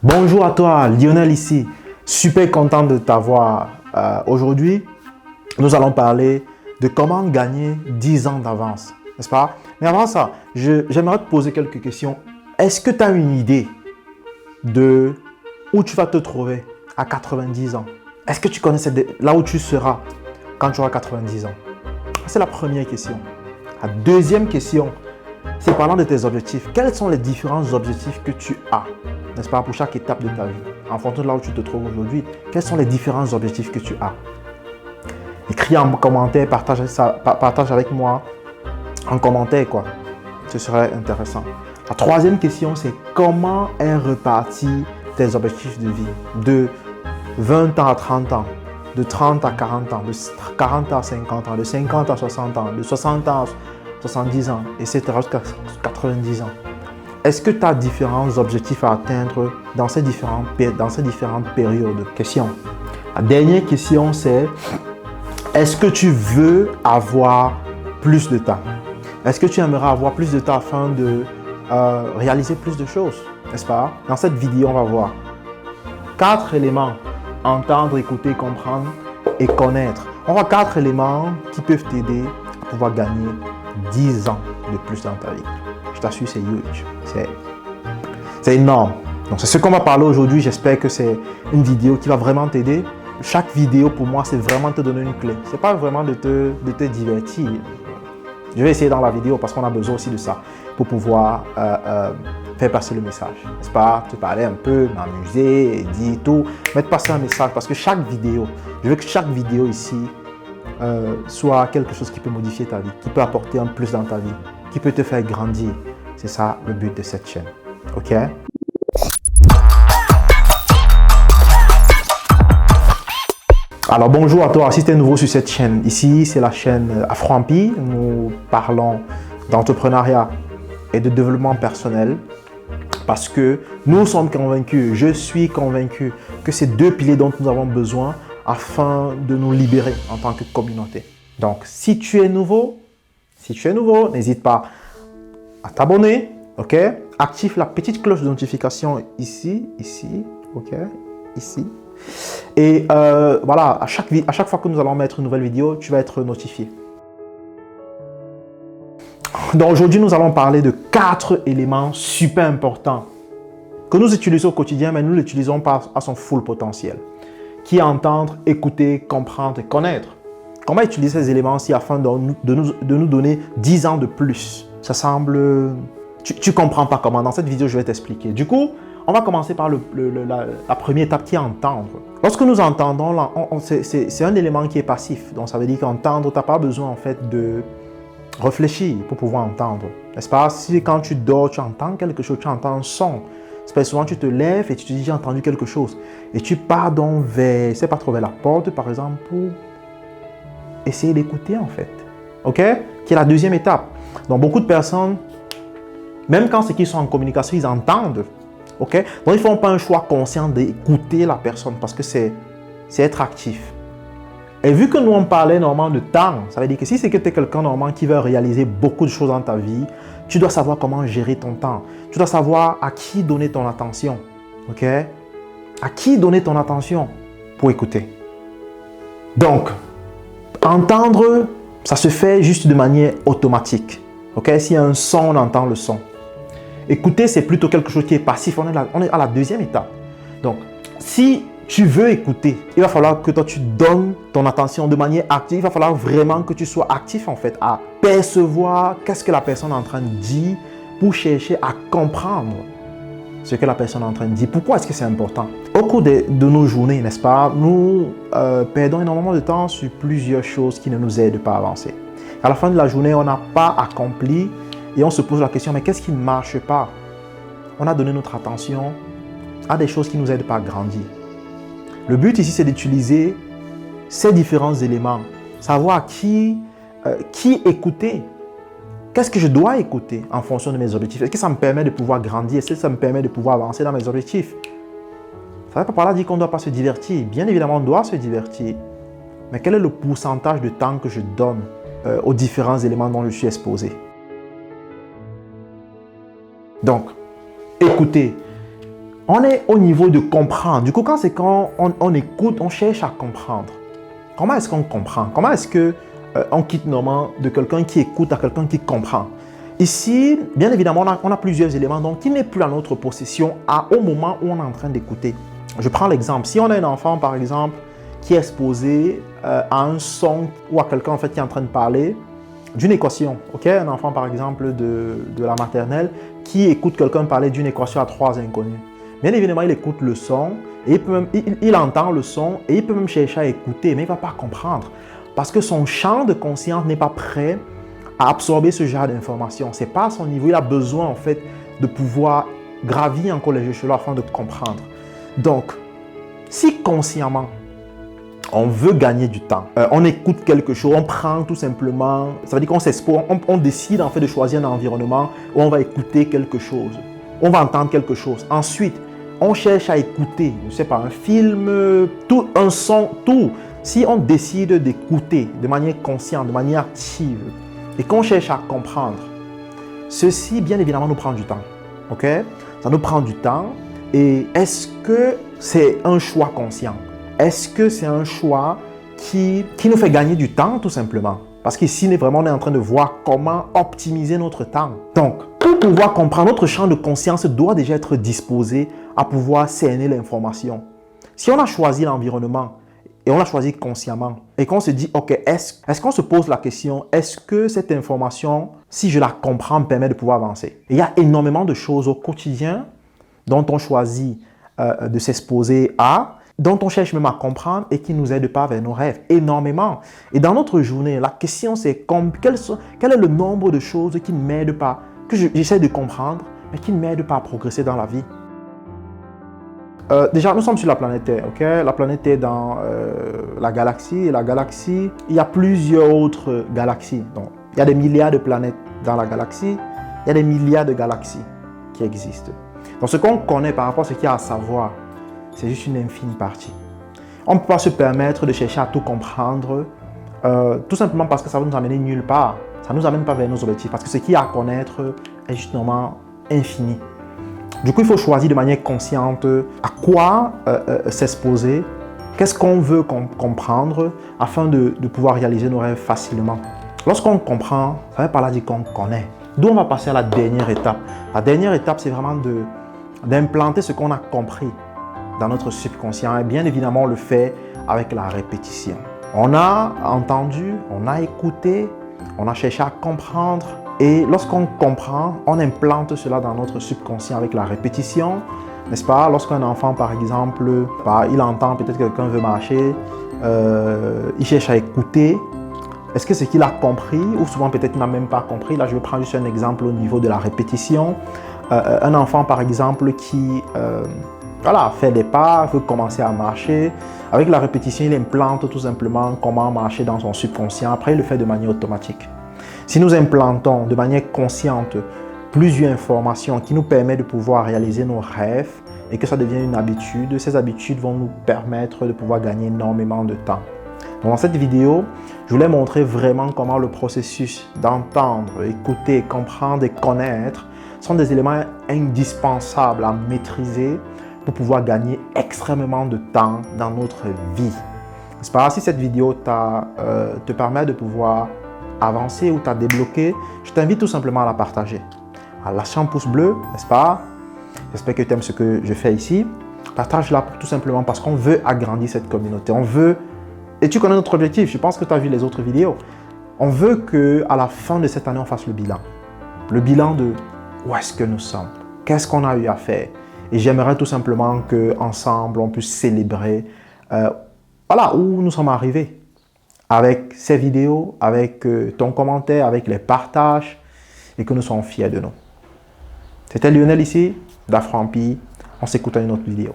Bonjour à toi, Lionel ici. Super content de t'avoir. Aujourd'hui, nous allons parler de comment gagner 10 ans d'avance, n'est-ce pas? Mais avant ça, j'aimerais te poser quelques questions. Est-ce que tu as une idée de où tu vas te trouver à 90 ans? Est-ce que tu connais là où tu seras quand tu auras 90 ans? C'est la première question. La deuxième question, c'est parlant de tes objectifs. Quels sont les différents objectifs que tu as, n'est-ce pas, pour chaque étape de ta vie? En fonction de là où tu te trouves aujourd'hui, quels sont les différents objectifs que tu as? Écris en commentaire, partage avec moi en commentaire, quoi. Ce serait intéressant. La troisième question, c'est comment est reparti tes objectifs de vie de 20 ans à 30 ans, de 30 à 40 ans, de 40 à 50 ans, de 50 à 60 ans, de 60 ans à 70 ans, etc. jusqu'à 90 ans. Est-ce que tu as différents objectifs à atteindre dans ces différentes périodes? Question. La dernière question, c'est est-ce que tu veux avoir plus de temps? Est-ce que tu aimerais avoir plus de temps afin de réaliser plus de choses? N'est-ce pas? Dans cette vidéo, on va voir 4 éléments. Entendre, écouter, comprendre et connaître. On voit 4 éléments qui peuvent t'aider à pouvoir gagner 10 ans de plus dans ta vie. Je t'assure, c'est huge. C'est énorme. Donc, c'est ce qu'on va parler aujourd'hui. J'espère que c'est une vidéo qui va vraiment t'aider. Chaque vidéo, pour moi, c'est vraiment te donner une clé. Ce n'est pas vraiment de te divertir. Je vais essayer dans la vidéo parce qu'on a besoin aussi de ça pour pouvoir faire passer le message. N'est-ce pas? Te parler un peu, m'amuser, et dire tout. Mettre passer un message parce que chaque vidéo, je veux que chaque vidéo ici soit quelque chose qui peut modifier ta vie, qui peut apporter un plus dans ta vie, qui peut te faire grandir. C'est ça le but de cette chaîne. OK? Alors bonjour à toi, si tu es nouveau sur cette chaîne, ici c'est la chaîne Afro-Empire. Nous parlons d'entrepreneuriat et de développement personnel parce que nous sommes convaincus, je suis convaincu que c'est 2 piliers dont nous avons besoin afin de nous libérer en tant que communauté. Donc si tu es nouveau, n'hésite pas à t'abonner, ok? Active la petite cloche de notification ici, ok? Ici. Et voilà, à chaque fois que nous allons mettre une nouvelle vidéo, tu vas être notifié. Donc aujourd'hui, nous allons parler de 4 éléments super importants que nous utilisons au quotidien, mais nous ne l'utilisons pas à son full potentiel. Qui est entendre, écouter, comprendre et connaître. Comment utiliser ces éléments-ci afin de nous donner 10 ans de plus? Ça semble... Tu ne comprends pas comment. Dans cette vidéo, je vais t'expliquer. Du coup, on va commencer par la première étape qui est entendre. Lorsque nous entendons, c'est un élément qui est passif. Donc, ça veut dire qu'entendre, tu n'as pas besoin en fait de réfléchir pour pouvoir entendre. N'est-ce pas? Si quand tu dors, tu entends quelque chose, tu entends un son. C'est pas souvent tu te lèves et tu te dis j'ai entendu quelque chose. Et tu pars donc vers, c'est pas trop vers la porte par exemple pour essayer d'écouter en fait. Ok? Qui est la deuxième étape. Donc beaucoup de personnes, même quand c'est qu'ils sont en communication, ils entendent. Ok? Donc ils ne font pas un choix conscient d'écouter la personne parce que c'est être actif. Et vu que nous on parlait normalement de temps, ça veut dire que si c'est que tu es quelqu'un normalement qui veut réaliser beaucoup de choses dans ta vie, tu dois savoir comment gérer ton temps. Tu dois savoir à qui donner ton attention. Ok? À qui donner ton attention pour écouter. Donc, entendre, ça se fait juste de manière automatique. Ok? S'il y a un son, on entend le son. Écouter, c'est plutôt quelque chose qui est passif. On est à la deuxième étape. Donc, si tu veux écouter, il va falloir que toi, tu donnes ton attention de manière active. Il va falloir vraiment que tu sois actif, en fait, à percevoir qu'est-ce que la personne est en train de dire pour chercher à comprendre ce que la personne est en train de dire. Pourquoi est-ce que c'est important? Au cours de nos journées, n'est-ce pas, nous perdons énormément de temps sur plusieurs choses qui ne nous aident pas à avancer. À la fin de la journée, on n'a pas accompli et on se pose la question, mais qu'est-ce qui ne marche pas? On a donné notre attention à des choses qui ne nous aident pas à grandir. Le but ici, c'est d'utiliser ces différents éléments. Savoir qui écouter. Qu'est-ce que je dois écouter en fonction de mes objectifs? Est-ce que ça me permet de pouvoir grandir? Est-ce que ça me permet de pouvoir avancer dans mes objectifs? Ça ne veut pas par là dire qu'on ne doit pas se divertir. Bien évidemment, on doit se divertir. Mais quel est le pourcentage de temps que je donne aux différents éléments dont je suis exposé? Donc, écoutez. On est au niveau de comprendre. Du coup, quand on écoute, on cherche à comprendre. Comment est-ce qu'on comprend? Comment est-ce que on quitte normalement de quelqu'un qui écoute à quelqu'un qui comprend? Ici, bien évidemment, on a plusieurs éléments donc, qui n'est plus à notre possession au moment où on est en train d'écouter. Je prends l'exemple. Si on a un enfant, par exemple, qui est exposé à un son ou à quelqu'un en fait, qui est en train de parler d'une équation, ok? Un enfant, par exemple, de la maternelle qui écoute quelqu'un parler d'une équation à 3 inconnus. Bien évidemment, il écoute le son, et il entend le son et il peut même chercher à écouter, mais il ne va pas comprendre parce que son champ de conscience n'est pas prêt à absorber ce genre d'informations. Ce n'est pas à son niveau, il a besoin en fait de pouvoir gravir encore les échelons afin de comprendre. Donc, si consciemment, on veut gagner du temps, on écoute quelque chose, on prend tout simplement, ça veut dire qu'on s'expose, on décide en fait de choisir un environnement où on va écouter quelque chose, on va entendre quelque chose. Ensuite, on cherche à écouter, je ne sais pas, un film, tout, un son, tout. Si on décide d'écouter de manière consciente, de manière active, et qu'on cherche à comprendre, ceci, bien évidemment, nous prend du temps. Ok? Ça nous prend du temps. Et est-ce que c'est un choix conscient? Est-ce que c'est un choix qui nous fait gagner du temps, tout simplement? Parce qu'ici, on est en train de voir comment optimiser notre temps. Donc, pour pouvoir comprendre, notre champ de conscience doit déjà être disposé à pouvoir cerner l'information. Si on a choisi l'environnement et on l'a choisi consciemment et qu'on se dit, ok, est-ce qu'on se pose la question, est-ce que cette information, si je la comprends, me permet de pouvoir avancer? Et il y a énormément de choses au quotidien dont on choisit de s'exposer à, dont on cherche même à comprendre et qui ne nous aident pas vers nos rêves. Énormément. Et dans notre journée, la question c'est quel est le nombre de choses qui ne m'aident pas, que j'essaie de comprendre, mais qui ne m'aident pas à progresser dans la vie. Déjà, nous sommes sur la planète Terre, ok? La planète Terre dans la galaxie. Et la galaxie, il y a plusieurs autres galaxies. Donc, il y a des milliards de planètes dans la galaxie. Il y a des milliards de galaxies qui existent. Donc, ce qu'on connaît par rapport à ce qu'il y a à savoir, c'est juste une infime partie. On ne peut pas se permettre de chercher à tout comprendre, tout simplement parce que ça va nous amener nulle part. Ça ne nous amène pas vers nos objectifs, parce que ce qu'il y a à connaître est justement infini. Du coup, il faut choisir de manière consciente à quoi s'exposer, qu'est-ce qu'on veut comprendre afin de pouvoir réaliser nos rêves facilement. Lorsqu'on comprend, ça veut par là dire qu'on connaît. D'où on va passer à la dernière étape. La dernière étape, c'est vraiment d'implanter ce qu'on a compris dans notre subconscient. Et bien évidemment, on le fait avec la répétition. On a entendu, on a écouté, on a cherché à comprendre. Et lorsqu'on comprend, on implante cela dans notre subconscient avec la répétition, n'est-ce pas? Lorsqu'un enfant, par exemple, il entend peut-être que quelqu'un veut marcher, il cherche à écouter. Est-ce que c'est qu'il a compris ou souvent peut-être il n'a même pas compris? Là, je vais prendre juste un exemple au niveau de la répétition. Un enfant, par exemple, qui fait des pas, veut commencer à marcher. Avec la répétition, il implante tout simplement comment marcher dans son subconscient. Après, il le fait de manière automatique. Si nous implantons de manière consciente plusieurs informations qui nous permettent de pouvoir réaliser nos rêves et que ça devient une habitude, ces habitudes vont nous permettre de pouvoir gagner énormément de temps. Donc dans cette vidéo, je voulais montrer vraiment comment le processus d'entendre, écouter, comprendre et connaître sont des éléments indispensables à maîtriser pour pouvoir gagner extrêmement de temps dans notre vie. C'est pas grave si cette vidéo te permet de pouvoir avancer ou t'a débloqué, je t'invite tout simplement à la partager. À lâcher un pouce bleu, n'est-ce pas? J'espère que tu aimes ce que je fais ici. Partage-la tout simplement parce qu'on veut agrandir cette communauté. On veut, et tu connais notre objectif, je pense que tu as vu les autres vidéos. On veut qu'à la fin de cette année, on fasse le bilan. Le bilan de où est-ce que nous sommes? Qu'est-ce qu'on a eu à faire? Et j'aimerais tout simplement qu'ensemble, on puisse célébrer où nous sommes arrivés. Avec ces vidéos, avec ton commentaire, avec les partages et que nous soyons fiers de nous. C'était Lionel ici, d'Afro Empire. On s'écoute à une autre vidéo.